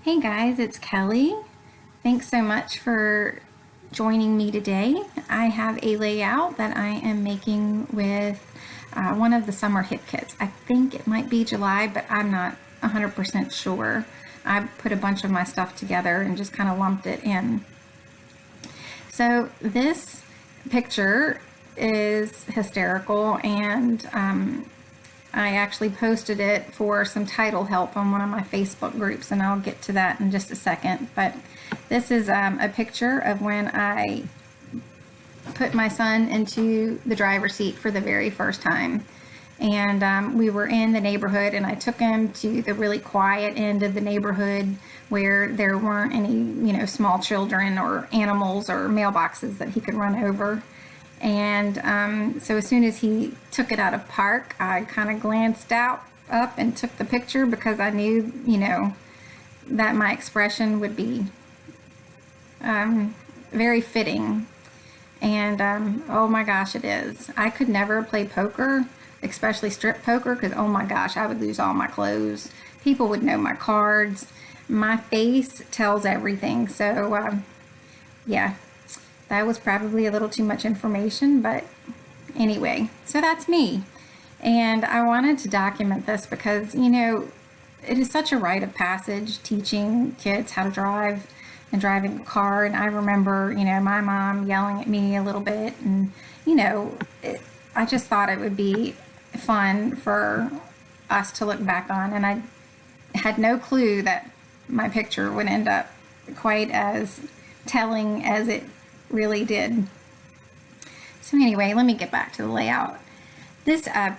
Hey guys, it's Kelly. Thanks so much for joining me today. I have a layout that I am making with one of the summer hip kits. I think it might be July, but I'm not 100% sure. I put a bunch of my stuff together and just kind of lumped it in. So this picture is hysterical, and I actually posted it for some title help on one of my Facebook groups, and I'll get to that in just a second. But this is a picture of when I put my son into the driver's seat for the very first time. And we were in the neighborhood, and I took him to the really quiet end of the neighborhood where there weren't any, small children or animals or mailboxes that he could run over. And so as soon as he took it out of park, I kind of glanced up and took the picture because I knew, that my expression would be very fitting. And oh my gosh, it is. I could never play poker, especially strip poker, because oh my gosh, I would lose all my clothes. People would know my cards. My face tells everything. So yeah. That was probably a little too much information, but anyway, so that's me. And I wanted to document this because, it is such a rite of passage teaching kids how to drive and driving a car. And I remember, my mom yelling at me a little bit, and, I just thought it would be fun for us to look back on. And I had no clue that my picture would end up quite as telling as it really did. So anyway, let me get back to the layout. This I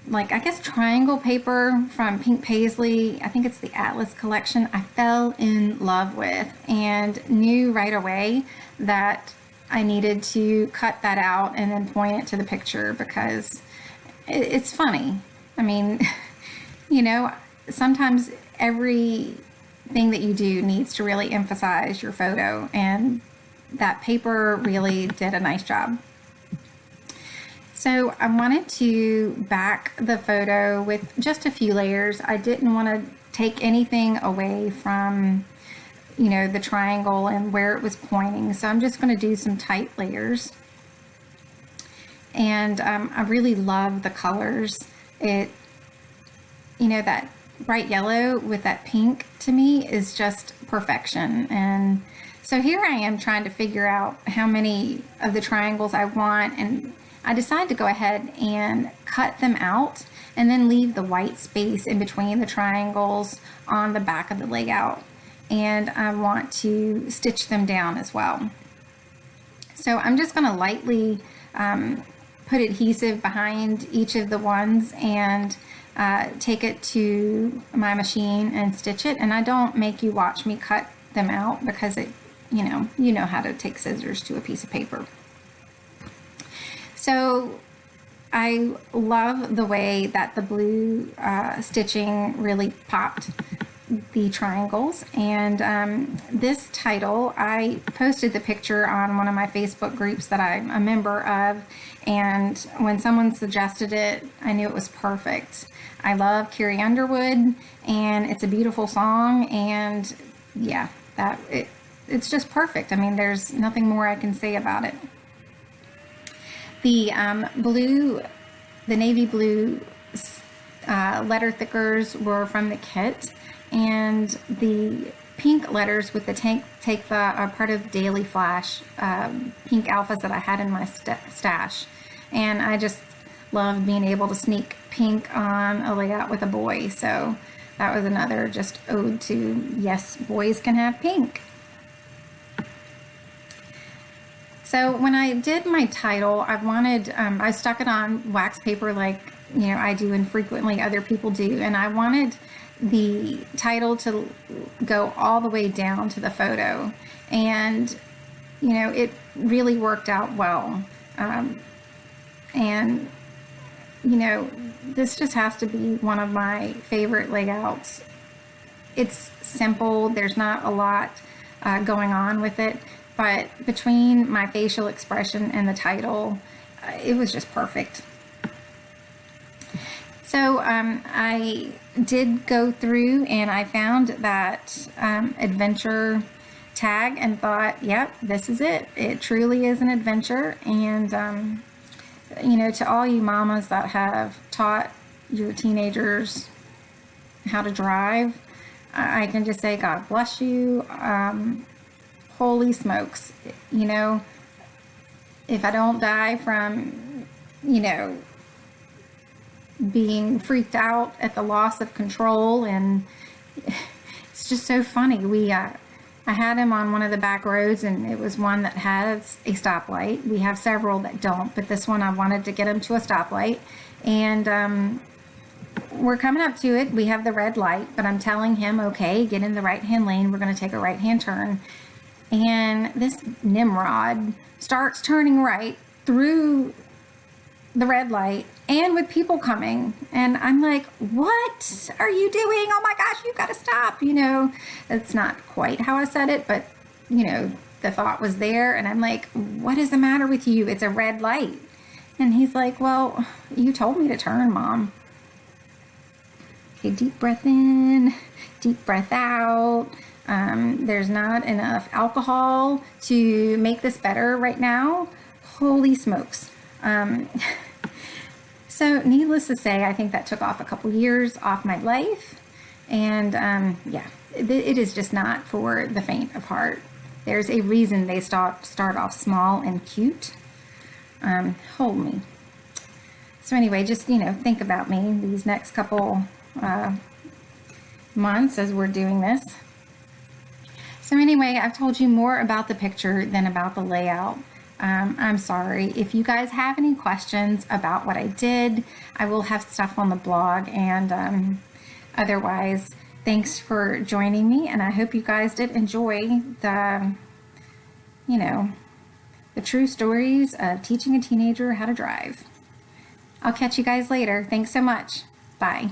guess triangle paper from Pink Paisley, I think it's the Atlas collection, I fell in love with and knew right away that I needed to cut that out and then point it to the picture because it's funny. I mean, sometimes everything that you do needs to really emphasize your photo, and that paper really did a nice job. So I wanted to back the photo with just a few layers. I didn't want to take anything away from, the triangle and where it was pointing. So I'm just going to do some tight layers. And I really love the colors. That bright yellow with that pink to me is just perfection. And so here I am trying to figure out how many of the triangles I want, and I decided to go ahead and cut them out and then leave the white space in between the triangles on the back of the layout. And I want to stitch them down as well. So I'm just going to lightly put adhesive behind each of the ones and take it to my machine and stitch it. And I don't make you watch me cut them out because it you know how to take scissors to a piece of paper. So I love the way that the blue stitching really popped the triangles. And this title, I posted the picture on one of my Facebook groups that I'm a member of. And when someone suggested it, I knew it was perfect. I love Carrie Underwood, and it's a beautiful song. And yeah, it's just perfect. I mean, there's nothing more I can say about it. The navy blue letter thickers were from the kit, and the pink letters with the take the are part of Daily Flash pink alphas that I had in my stash. And I just love being able to sneak pink on a layout with a boy. So that was another just ode to, yes, boys can have pink. So when I did my title, I stuck it on wax paper like, I do and frequently other people do. And I wanted the title to go all the way down to the photo. And, it really worked out well. And, this just has to be one of my favorite layouts. It's simple. There's not a lot going on with it. But between my facial expression and the title, it was just perfect. So I did go through and I found that adventure tag and thought, yep, this is it. It truly is an adventure. And, you know, to all you mamas that have taught your teenagers how to drive, I can just say, God bless you. Holy smokes. You know, if I don't die from, you know, being freaked out at the loss of control, and it's just so funny. I had him on one of the back roads, and it was one that has a stoplight. We have several that don't, but this one I wanted to get him to a stoplight, and we're coming up to it. We have the red light, but I'm telling him, okay, get in the right-hand lane. We're going to take a right-hand turn. And this Nimrod starts turning right through the red light and with people coming. And I'm like, what are you doing? Oh my gosh, you've got to stop. You know, it's not quite how I said it, but, you know, the thought was there. And I'm like, what is the matter with you? It's a red light. And he's like, well, you told me to turn, Mom. Okay, deep breath in, deep breath out. There's not enough alcohol to make this better right now. Holy smokes. So needless to say, I think that took off a couple years off my life. And yeah, it is just not for the faint of heart. There's a reason they start off small and cute. Hold me. So anyway, just, you know, think about me these next couple months as we're doing this. So anyway, I've told you more about the picture than about the layout. I'm sorry. If you guys have any questions about what I did, I will have stuff on the blog. And otherwise, thanks for joining me. And I hope you guys did enjoy the, you know, the true stories of teaching a teenager how to drive. I'll catch you guys later. Thanks so much. Bye.